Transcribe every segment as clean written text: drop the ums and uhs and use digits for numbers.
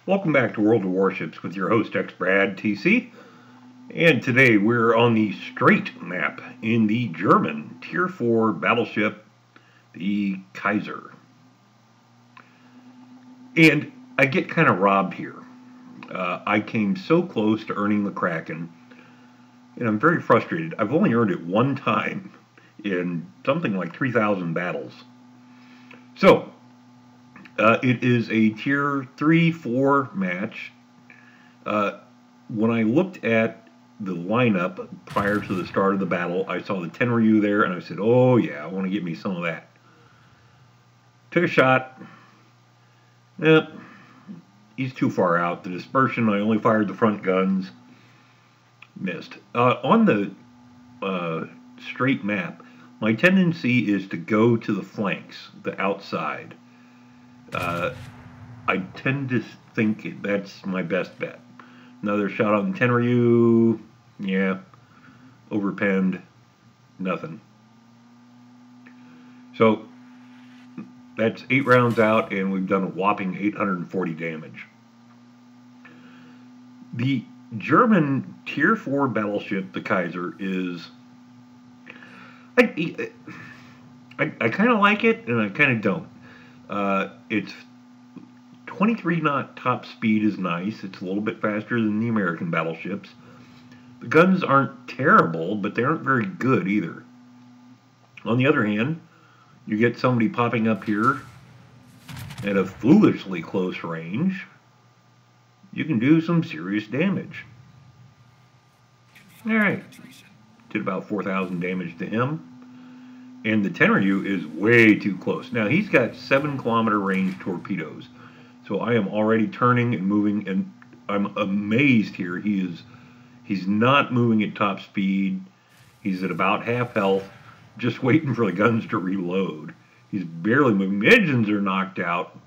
Welcome back to World of Warships with your host X-Brad TC, and today we're on the Strait map in the German Tier 4 battleship, the Kaiser. And I get kind of robbed here. I came so close to earning the Kraken, and I'm very frustrated. I've only earned it one time in something like 3,000 battles. So, it is a Tier 3-4 match. When I looked at the lineup prior to the start of the battle, I saw the Tenryu there, and I said, oh yeah, I want to get me some of that. Took a shot. Yep, he's too far out. The dispersion, I only fired the front guns. Missed. On the straight map, my tendency is to go to the flanks, the outside. I tend to think that's my best bet. Another shot on the Tenryu. Yeah. Overpenned. Nothing. So, that's 8 rounds out, and we've done a whopping 840 damage. The German Tier 4 battleship, the Kaiser, is... I kind of like it, and I kind of don't. It's 23 knot top speed is nice. It's a little bit faster than the American battleships. The guns aren't terrible, but they aren't very good either. On the other hand, you get somebody popping up here at a foolishly close range, you can do some serious damage. Alright, did about 4,000 damage to him. And the Tenryu is way too close. Now, he's got 7-kilometer range torpedoes. So I am already turning and moving, and I'm amazed here. He's not moving at top speed. He's at about half health, just waiting for the guns to reload. He's barely moving. The engines are knocked out.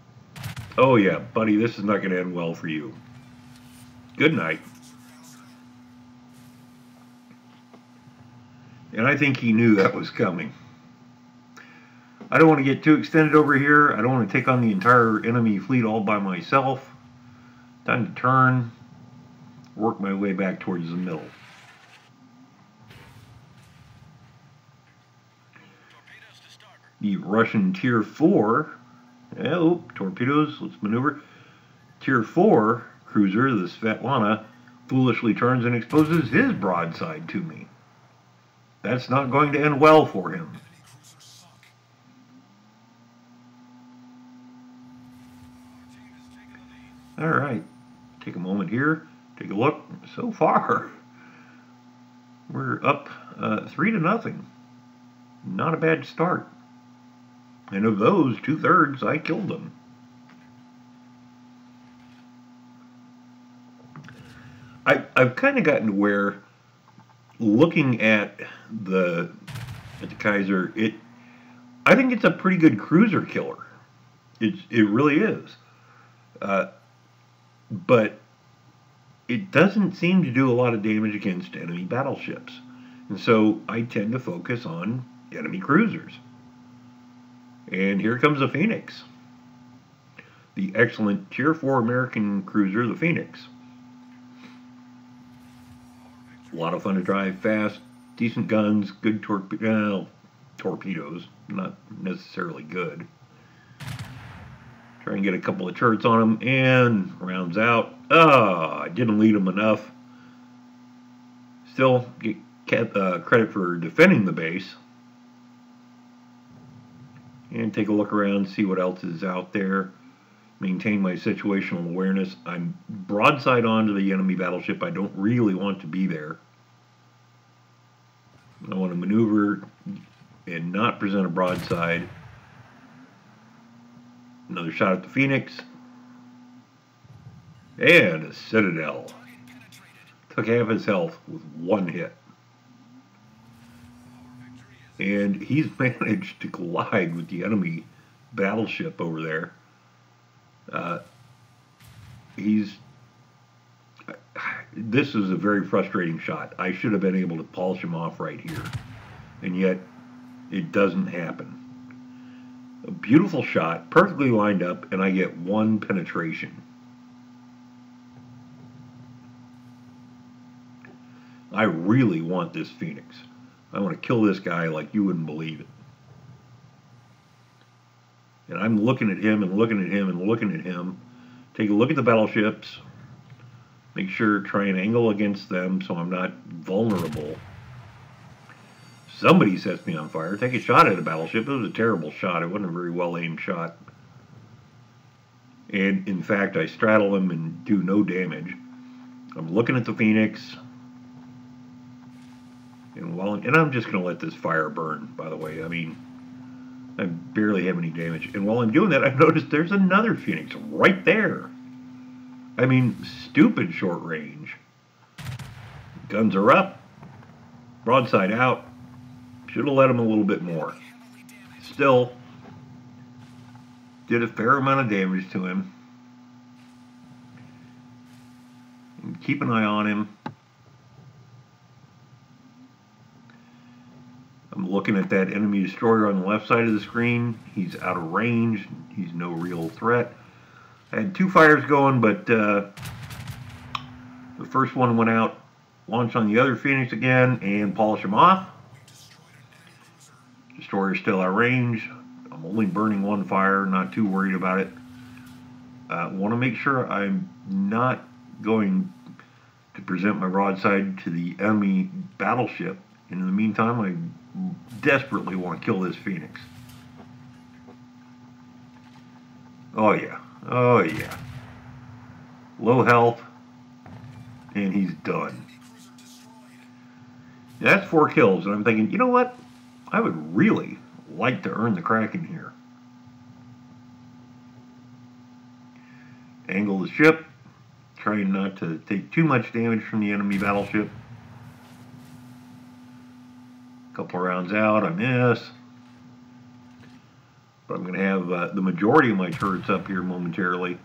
Oh yeah, buddy, this is not going to end well for you. Good night. And I think he knew that was coming. I don't want to get too extended over here. I don't want to take on the entire enemy fleet all by myself. Time to turn, work my way back towards the middle. The Russian Tier 4, torpedoes, let's maneuver. Tier 4 cruiser, the Svetlana, foolishly turns and exposes his broadside to me. That's not going to end well for him. Alright, take a moment here, take a look. So far, we're up 3-0. Not a bad start. And of those, 2/3, I killed them. I've kind of gotten to where, looking at the Kaiser, I think it's a pretty good cruiser killer. It really is. But it doesn't seem to do a lot of damage against enemy battleships. And so I tend to focus on enemy cruisers. And here comes the Phoenix. The excellent Tier 4 American cruiser, the Phoenix. A lot of fun to drive, fast, decent guns, good torpedoes, not necessarily good. Try and get a couple of turrets on him, and rounds out. I didn't lead him enough. Still get credit for defending the base. And take a look around, see what else is out there. Maintain my situational awareness. I'm broadside onto the enemy battleship. I don't really want to be there. I want to maneuver and not present a broadside. Another shot at the Phoenix. And a Citadel. Took half his health with one hit. And he's managed to collide with the enemy battleship over there. This is a very frustrating shot. I should have been able to polish him off right here. And yet, it doesn't happen. A beautiful shot, perfectly lined up, and I get one penetration. I really want this Phoenix. I want to kill this guy like you wouldn't believe it. And I'm looking at him and looking at him and looking at him. Take a look at the battleships. Make sure, try and angle against them so I'm not vulnerable. Somebody sets me on fire. Take a shot at a battleship. It was a terrible shot. It wasn't a very well aimed shot. And in fact, I straddle him and do no damage. I'm looking at the Phoenix. And I'm just going to let this fire burn, by the way. I mean, I barely have any damage. And while I'm doing that, I've noticed there's another Phoenix right there. I mean, stupid short range. Guns are up. Broadside out. Should have let him a little bit more. Still, did a fair amount of damage to him. And keep an eye on him. I'm looking at that enemy destroyer on the left side of the screen. He's out of range. He's no real threat. I had 2 fires going, but the first one went out, launched on the other Phoenix again, and polish him off. Destroyer's still out of range. I'm only burning 1 fire, not too worried about it. Want to make sure I'm not going to present my broadside to the enemy battleship. And in the meantime, I desperately want to kill this Phoenix. Oh yeah. Oh yeah. Low health. And he's done. That's 4 kills. And I'm thinking, you know what? I would really like to earn the Kraken here. Angle the ship. Trying not to take too much damage from the enemy battleship. Couple of rounds out, I miss. But I'm going to have the majority of my turrets up here momentarily.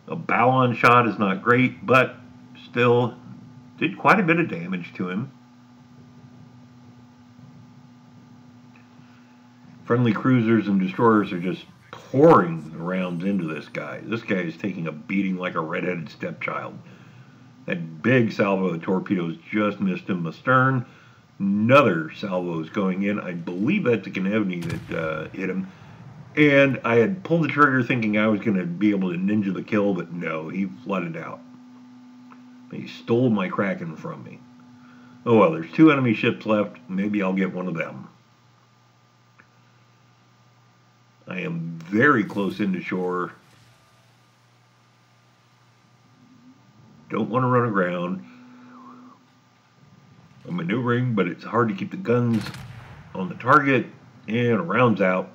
A bow-on shot is not great, but still did quite a bit of damage to him. Friendly cruisers and destroyers are just pouring rounds into this guy. This guy is taking a beating like a redheaded stepchild. That big salvo of torpedoes just missed him astern. Another salvo is going in. I believe that's a Canevny that hit him. And I had pulled the trigger thinking I was going to be able to ninja the kill, but no, he flooded out. He stole my Kraken from me. Oh well, there's 2 enemy ships left. Maybe I'll get one of them. I am very close into shore. Don't want to run aground. I'm maneuvering, but it's hard to keep the guns on the target. And a round's out.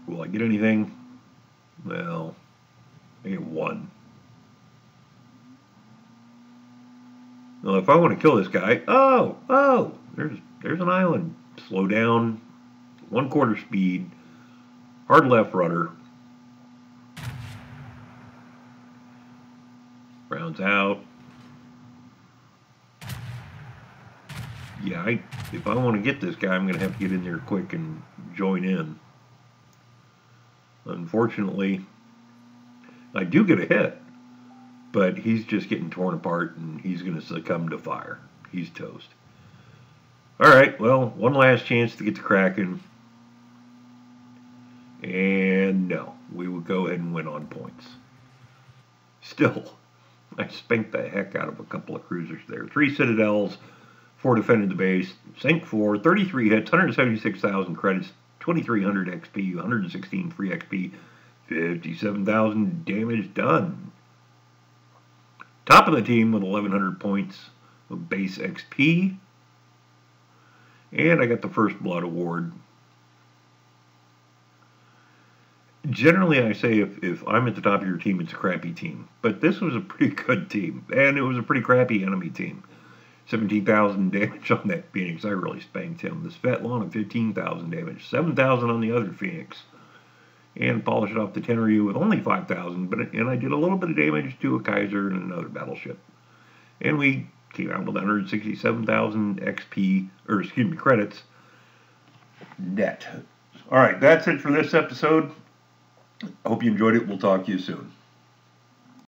Will I get anything? Well, I get 1. Well, if I want to kill this guy, there's an island. Slow down, 1/4 speed, hard left rudder. Rounds out. Yeah, if I want to get this guy, I'm going to have to get in there quick and join in. Unfortunately, I do get a hit, but he's just getting torn apart and he's going to succumb to fire. He's toast. Alright, well, one last chance to get the Kraken. And no, we would go ahead and win on points. Still, I spanked the heck out of a couple of cruisers there. 3 Citadels, 4 defended the base, sank 4, 33 hits, 176,000 credits, 2,300 XP, 116 free XP, 57,000 damage done. Top of the team with 1,100 points of base XP. And I got the First Blood Award. Generally, I say if I'm at the top of your team, it's a crappy team. But this was a pretty good team. And it was a pretty crappy enemy team. 17,000 damage on that Phoenix. I really spanked him. This Svetlana, 15,000 damage. 7,000 on the other Phoenix. And polished off the Tenryu with only 5,000. And I did a little bit of damage to a Kaiser and another battleship. And we came out with 167,000 XP, or excuse me, credits net. All right, that's it for this episode. I hope you enjoyed it. We'll talk to you soon.